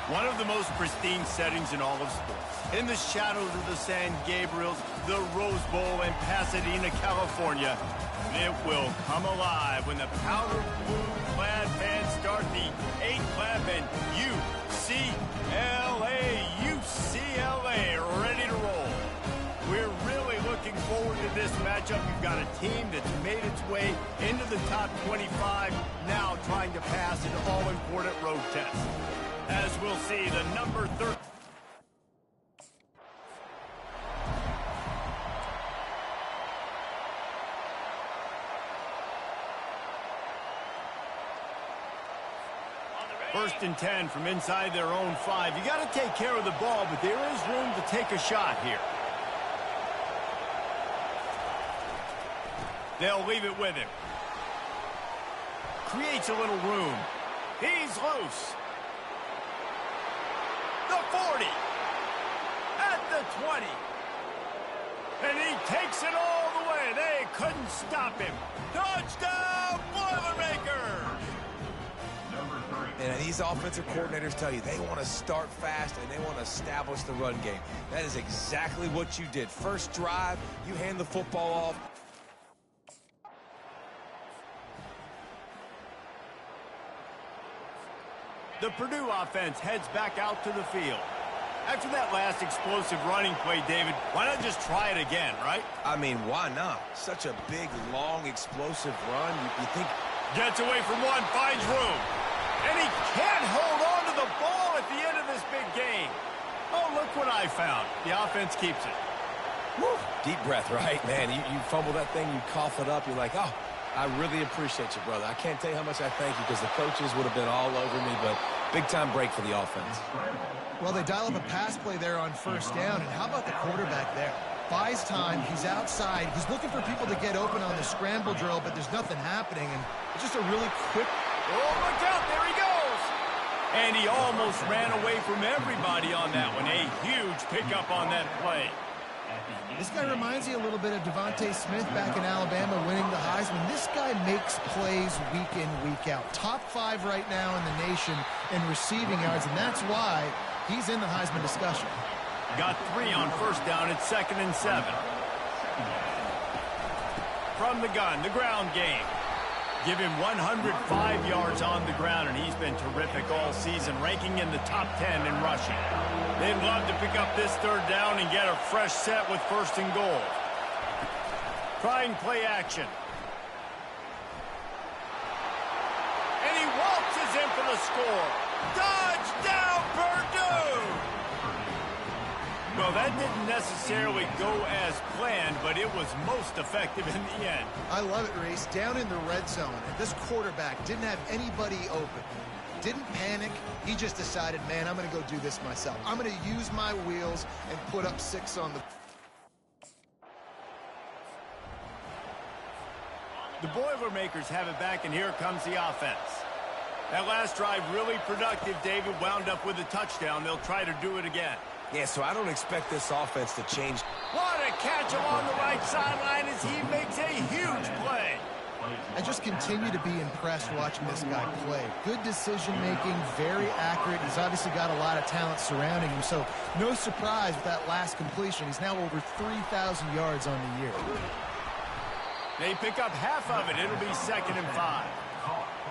One of the most pristine settings in all of sports. In the shadows of the San Gabriels, the Rose Bowl in Pasadena, California, it will come alive when the powder blue-clad fans start the 8th lap and UCLA ready to roll. We're really looking forward to this matchup. You've got a team that's made its way into the top 25, now trying to pass an all-important road test. As we'll see, the number 13. First and 10 from inside their own 5. You got to take care of the ball, but there is room to take a shot here. They'll leave it with him. Creates a little room. He's loose. The 40. At the 20. And he takes it all the way. They couldn't stop him. Touchdown, Boilermakers! And these offensive coordinators tell you they want to start fast and they want to establish the run game. That is exactly what you did. First drive, you hand the football off. The Purdue offense heads back out to the field. After that last explosive running play, David, why not just try it again, right? I mean, why not? Such a big, long, explosive run. You think... Gets away from one, finds room. And he can't hold on to the ball at the end of this big game. Oh, look what I found. The offense keeps it. Woo. Deep breath, right? Man, you fumble that thing, you cough it up, you're like, oh, I really appreciate you, brother. I can't tell you how much I thank you because the coaches would have been all over me, but big-time break for the offense. Well, they dial up a pass play there on first down, and how about the quarterback there? Buys time, he's outside, he's looking for people to get open on the scramble drill, but there's nothing happening, and it's just a really quick... Oh, look out, there he goes! And he almost ran away from everybody on that one. A huge pickup on that play. This guy reminds you a little bit of Devontae Smith back in Alabama winning the Heisman. This guy makes plays week in, week out. Top 5 right now in the nation in receiving yards, and that's why he's in the Heisman discussion. Got 3 on first down. It's 2nd and 7. From the gun, the ground game. Give him 105 yards on the ground, and he's been terrific all season, ranking in the top 10 in rushing. They'd love to pick up this 3rd down and get a fresh set with 1st and goal. Trying play action. And he waltzes in for the score. Touchdown, Purdue! Well, that didn't necessarily go as planned, but it was most effective in the end. I love it, Reese. Down in the red zone, and this quarterback didn't have anybody open. Didn't panic. He just decided, man, I'm going to go do this myself. I'm going to use my wheels and put up 6 on the... The Boilermakers have it back, and here comes the offense. That last drive really productive. David wound up with a touchdown. They'll try to do it again. Yeah, so I don't expect this offense to change. What a catch along the right sideline as he makes a huge play. I just continue to be impressed watching this guy play. Good decision-making, very accurate. He's obviously got a lot of talent surrounding him, so no surprise with that last completion. He's now over 3,000 yards on the year. They pick up half of it. It'll be 2nd and 5.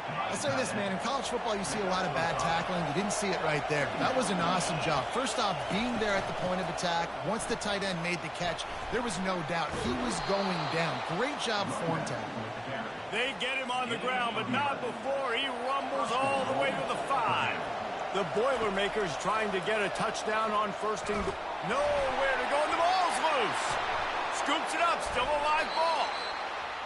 I'll say this, man, in college football you see a lot of bad tackling. You didn't see it right there. That was an awesome job. First off, being there at the point of attack. Once the tight end made the catch, there was no doubt he was going down. Great job form tackling. They get him on the ground, but not before he rumbles all the way to the 5. The Boilermakers trying to get a touchdown on 1st and goal. Nowhere to go, and the ball's loose. Scoops it up, still a live ball.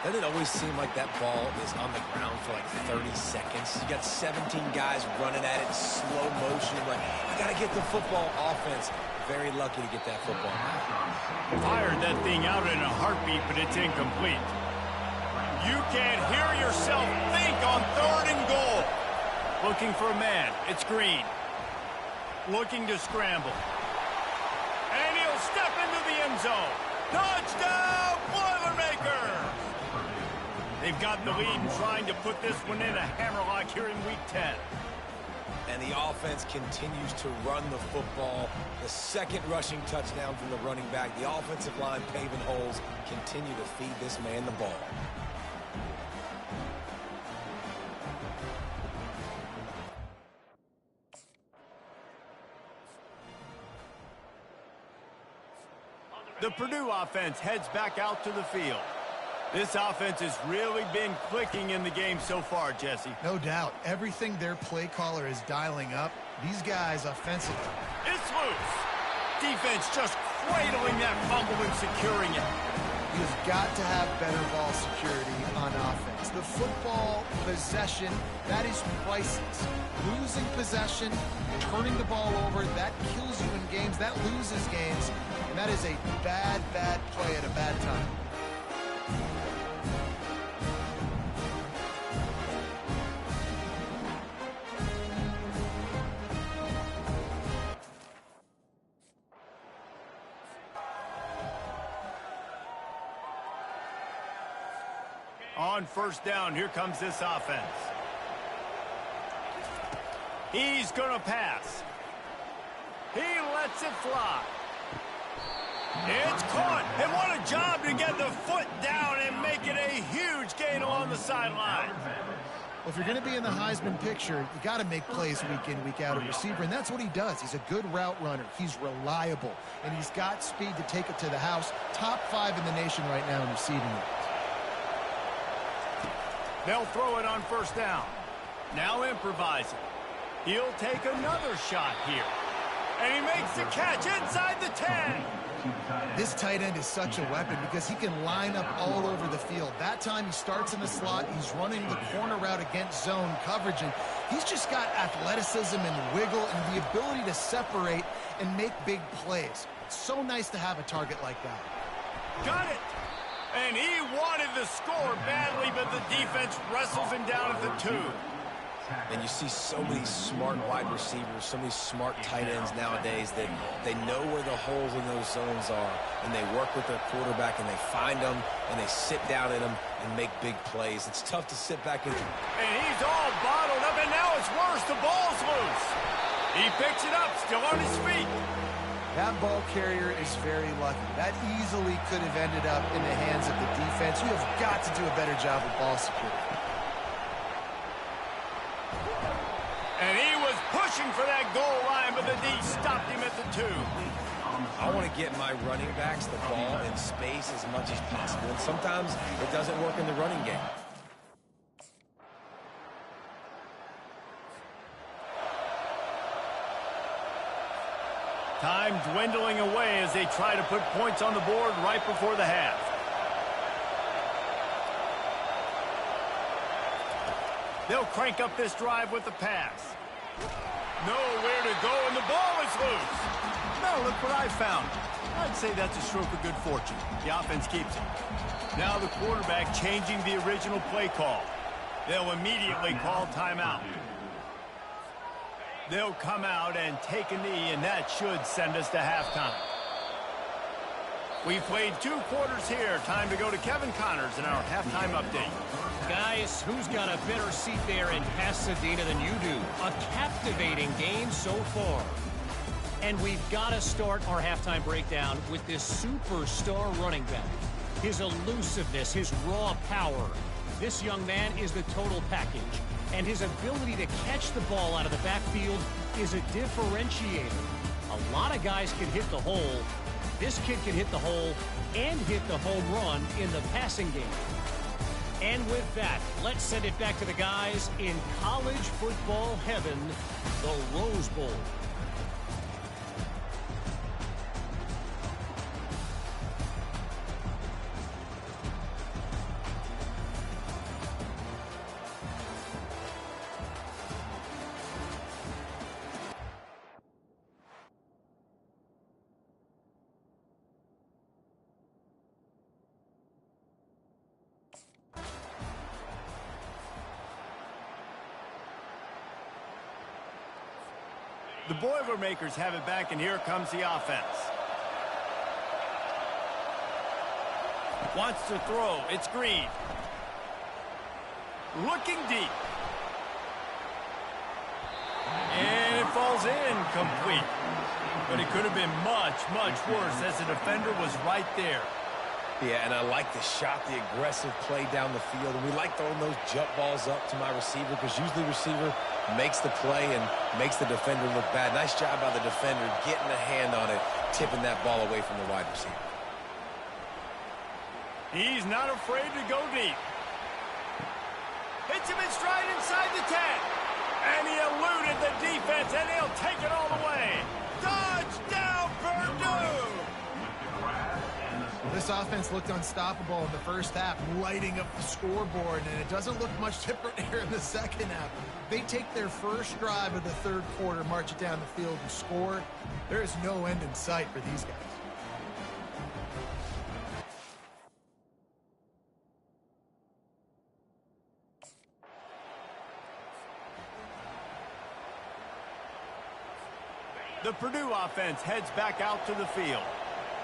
Doesn't it always seem like that ball is on the ground for like 30 seconds? You got 17 guys running at it in slow motion. You're like, I got to get the football. Offense, very lucky to get that football. Fired that thing out in a heartbeat, but it's incomplete. You can't hear yourself think on 3rd and goal. Looking for a man. It's Green. Looking to scramble. And he'll step into the end zone. Touchdown, Boilermakers! They've got the lead and trying to put this one in a hammerlock here in Week 10. And the offense continues to run the football. The second rushing touchdown from the running back. The offensive line paving holes. Continue to feed this man the ball. The Purdue offense heads back out to the field. This offense has really been clicking in the game so far, Jesse. No doubt. Everything their play caller is dialing up, these guys offensively. It's loose. Defense just cradling that fumble and securing it. You've got to have better ball security on offense. The football possession, that is priceless. Losing possession, turning the ball over, that kills you in games, that loses games, and that is a bad, bad play at a bad time. On first down, here comes this offense. He's going to pass. He lets it fly. It's caught. And what a job to get the foot down and make it a huge gain along the sideline. Well, if you're going to be in the Heisman picture, you got to make plays week in, week out at receiver, and that's what he does. He's a good route runner. He's reliable, and he's got speed to take it to the house. Top 5 in the nation right now in receiving it. They'll throw it on first down. Now improvising. He'll take another shot here. And he makes the catch inside the 10. This tight end is such a weapon because he can line up all over the field. That time he starts in the slot. He's running the corner route against zone coverage. And he's just got athleticism and wiggle and the ability to separate and make big plays. It's so nice to have a target like that. Got it. And he wanted the score badly, but the defense wrestles him down at the 2. And you see so many smart wide receivers, so many smart tight ends nowadays that they know where the holes in those zones are, and they work with their quarterback, and they find them, and they sit down in them and make big plays. It's tough to sit back and he's all bottled up, and now it's worse. The ball's loose. He picks it up, still on his feet. That ball carrier is very lucky. That easily could have ended up in the hands of the defense. You have got to do a better job of ball security. And he was pushing for that goal line, but the D stopped him at the 2. I want to get my running backs the ball in space as much as possible, and sometimes it doesn't work in the running game. Time dwindling away as they try to put points on the board right before the half. They'll crank up this drive with the pass. Nowhere to go, and the ball is loose. Now look what I found. I'd say that's a stroke of good fortune. The offense keeps it. Now the quarterback changing the original play call. They'll immediately call timeout. They'll come out and take a knee, and that should send us to halftime. We've played 2 quarters here. Time to go to Kevin Connors in our halftime update. Guys, who's got a better seat there in Pasadena than you do? A captivating game so far. And we've got to start our halftime breakdown with this superstar running back. His elusiveness, his raw power. This young man is the total package. And his ability to catch the ball out of the backfield is a differentiator. A lot of guys can hit the hole. This kid can hit the hole and hit the home run in the passing game. And with that, let's send it back to the guys in college football heaven, the Rose Bowl. The Boilermakers have it back, and here comes the offense. Wants to throw. It's Green. Looking deep. falls incomplete. But it could have been much, much worse as the defender was right there. Yeah, and I like the shot, the aggressive play down the field. And we like throwing those jump balls up to my receiver because usually the receiver makes the play and makes the defender look bad. Nice job by the defender getting a hand on it, tipping that ball away from the wide receiver. He's not afraid to go deep. Hits him in stride inside the 10. And he eluded the defense, and he'll take it all the way. Touchdown, Purdue! This offense looked unstoppable in the first half, lighting up the scoreboard, and it doesn't look much different here in the second half. They take their first drive of the third quarter, march it down the field, and score. There is no end in sight for these guys. The Purdue offense heads back out to the field.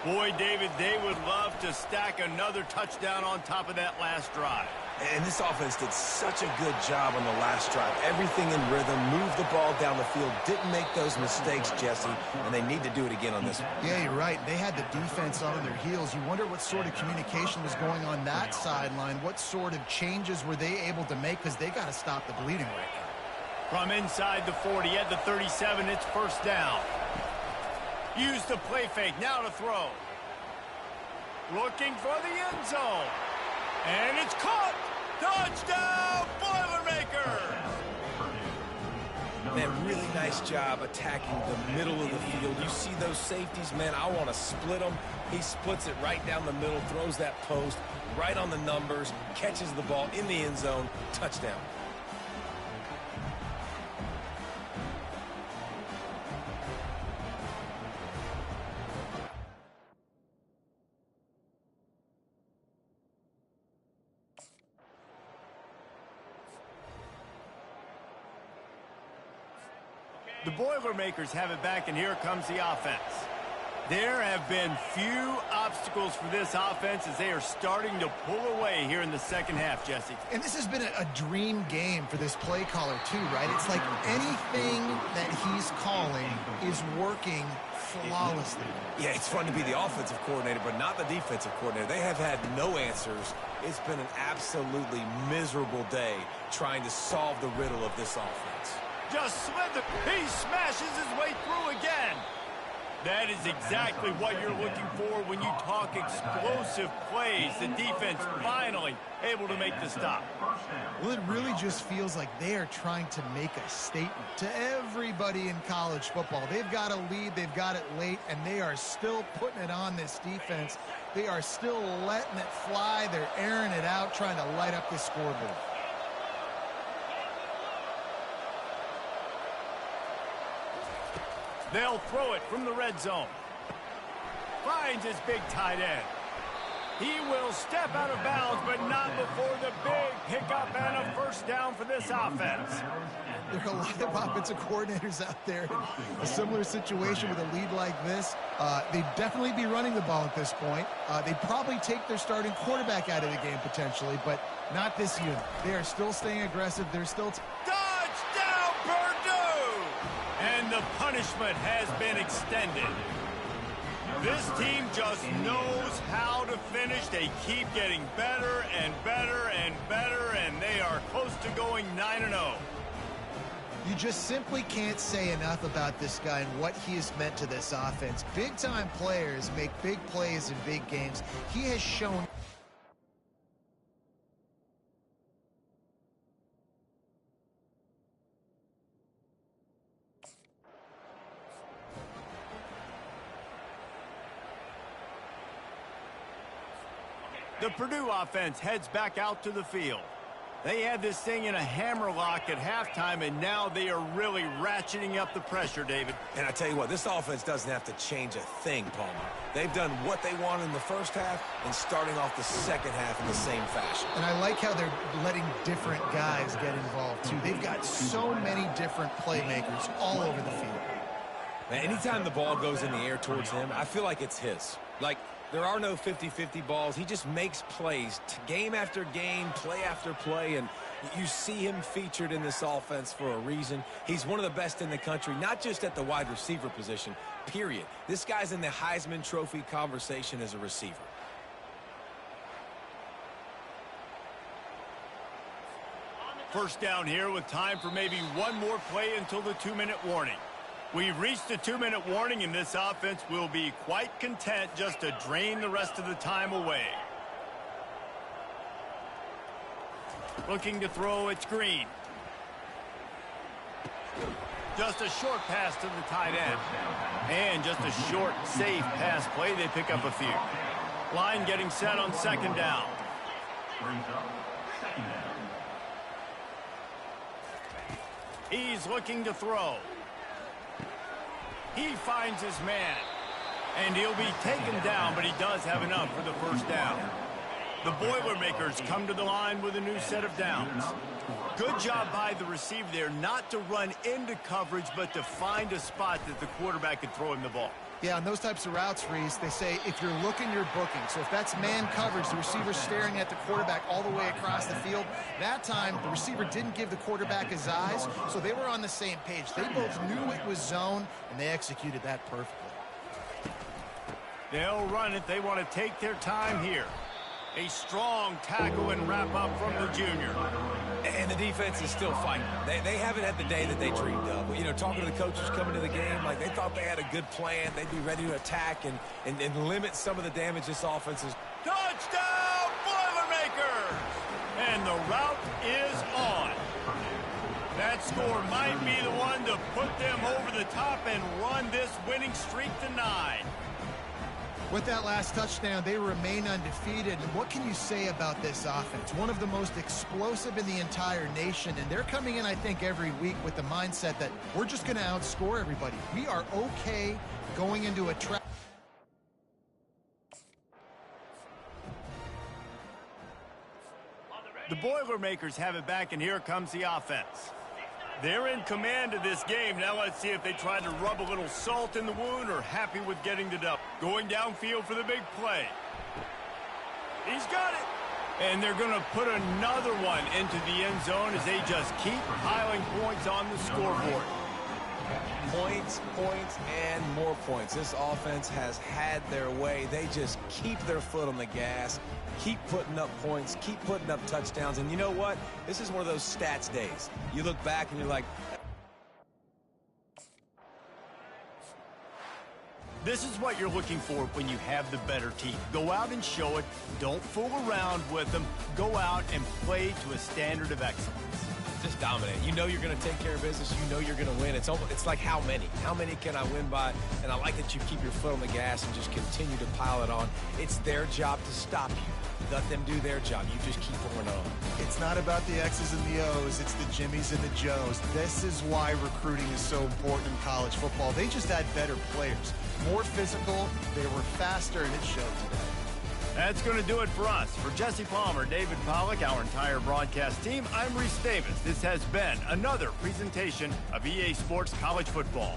Boy, David, they would love to stack another touchdown on top of that last drive. And this offense did such a good job on the last drive. Everything in rhythm, moved the ball down the field, didn't make those mistakes, Jesse, and they need to do it again on this one. Yeah, you're right. They had the defense on their heels. You wonder what sort of communication was going on that sideline. What sort of changes were they able to make, because they got to stop the bleeding right now. From inside the 40 at the 37, it's first down. Use the play fake, now to throw. Looking for the end zone. And it's caught! Touchdown, Boilermakers! Man, really nice job attacking the middle of the field. You see those safeties, man, I want to split them. He splits it right down the middle, throws that post, right on the numbers, catches the ball in the end zone, touchdown. The Boilermakers have it back, and here comes the offense. There have been few obstacles for this offense as they are starting to pull away here in the second half, Jesse. And this has been a dream game for this play caller, too, right? It's like anything that he's calling is working flawlessly. Yeah, it's fun to be the offensive coordinator, but not the defensive coordinator. They have had no answers. It's been an absolutely miserable day trying to solve the riddle of this offense. Just slid the... He smashes his way through again. That is exactly what you're looking for when you talk explosive plays. The defense finally able to make the stop. Well, it really just feels like they are trying to make a statement to everybody in college football. They've got a lead, they've got it late, and they are still putting it on this defense. They are still letting it fly. They're airing it out, trying to light up the scoreboard. They'll throw it from the red zone. Finds his big tight end. He will step out of bounds, but not before the big pickup and a first down for this offense. There are a lot of offensive coordinators out there in a similar situation with a lead like this. They'd definitely be running the ball at this point. They'd probably take their starting quarterback out of the game potentially, but not this unit. They are still staying aggressive. They're still... Touchdown, Purdue! And the punishment has been extended. This team just knows how to finish. They keep getting better and better and better, and they are close to going 9-0. You just simply can't say enough about this guy and what he has meant to this offense. Big-time players make big plays in big games. He has shown... The Purdue offense heads back out to the field. They had this thing in a hammerlock at halftime, and now they are really ratcheting up the pressure, David. And I tell you what, this offense doesn't have to change a thing, Palmer. They've done what they wanted in the first half and starting off the second half in the same fashion. And I like how they're letting different guys get involved, too. They've got so many different playmakers all over the field. Man, anytime the ball goes in the air towards him, I feel like it's his. Like, there are no 50-50 balls. He just makes plays game after game, play after play, and You see him featured in this offense for a reason. He's one of the best in the country, not just at the wide receiver position, period. This guy's in the Heisman Trophy conversation as a receiver. First down here with time for maybe one more play until the 2-minute warning. We've reached the 2-minute warning, and this offense will be quite content just to drain the rest of the time away. Looking to throw, it's Green. Just a short pass to the tight end. And just a short, safe pass play. They pick up a few. Line getting set on second down. He's looking to throw. He finds his man. And he'll be taken down, but he does have enough for the first down. The Boilermakers come to the line with a new set of downs. Good job by the receiver there not to run into coverage, but to find a spot that the quarterback can throw him the ball. Yeah, on those types of routes, Reese, they say if you're looking, you're booking. So if that's man coverage, the receiver's staring at the quarterback all the way across the field. That time, the receiver didn't give the quarterback his eyes, so they were on the same page. They both knew it was zone, and they executed that perfectly. They'll run it. They want to take their time here. A strong tackle and wrap up from the junior. And the defense is still fighting. They haven't had the day that they dreamed of. You know, talking to the coaches coming to the game, like they thought they had a good plan. They'd be ready to attack and limit some of the damage this offense is. Touchdown, Boilermakers! And the route is on. That score might be the one to put them over the top and run this winning streak to 9. With that last touchdown, they remain undefeated. And what can you say about this offense? One of the most explosive in the entire nation. And they're coming in, I think, every week with the mindset that we're just going to outscore everybody. We are okay going into a trap. The Boilermakers have it back, and here comes the offense. They're in command of this game. Now let's see if they try to rub a little salt in the wound or happy with getting the dub. Going downfield for the big play. He's got it. And they're going to put another one into the end zone as they just keep piling points on the scoreboard. Points, points, and more points. This offense has had their way. They just keep their foot on the gas, keep putting up points, keep putting up touchdowns. And you know what? This is one of those stats days. You look back and you're like, this is what you're looking for when you have the better team. Go out and show it. Don't fool around with them. Go out and play to a standard of excellence. just dominate. You know you're going to take care of business. You know you're going to win. It's like how many? How many can I win by? And I like that you keep your foot on the gas and just continue to pile it on. It's their job to stop you. Let them do their job. You just keep pouring on. It's not about the X's and the O's. It's the Jimmies and the Joes. This is why recruiting is so important in college football. They just had better players. More physical. They were faster, and it showed today. That's going to do it for us. For Jesse Palmer, David Pollack, our entire broadcast team, I'm Reese Davis. This has been another presentation of EA Sports College Football.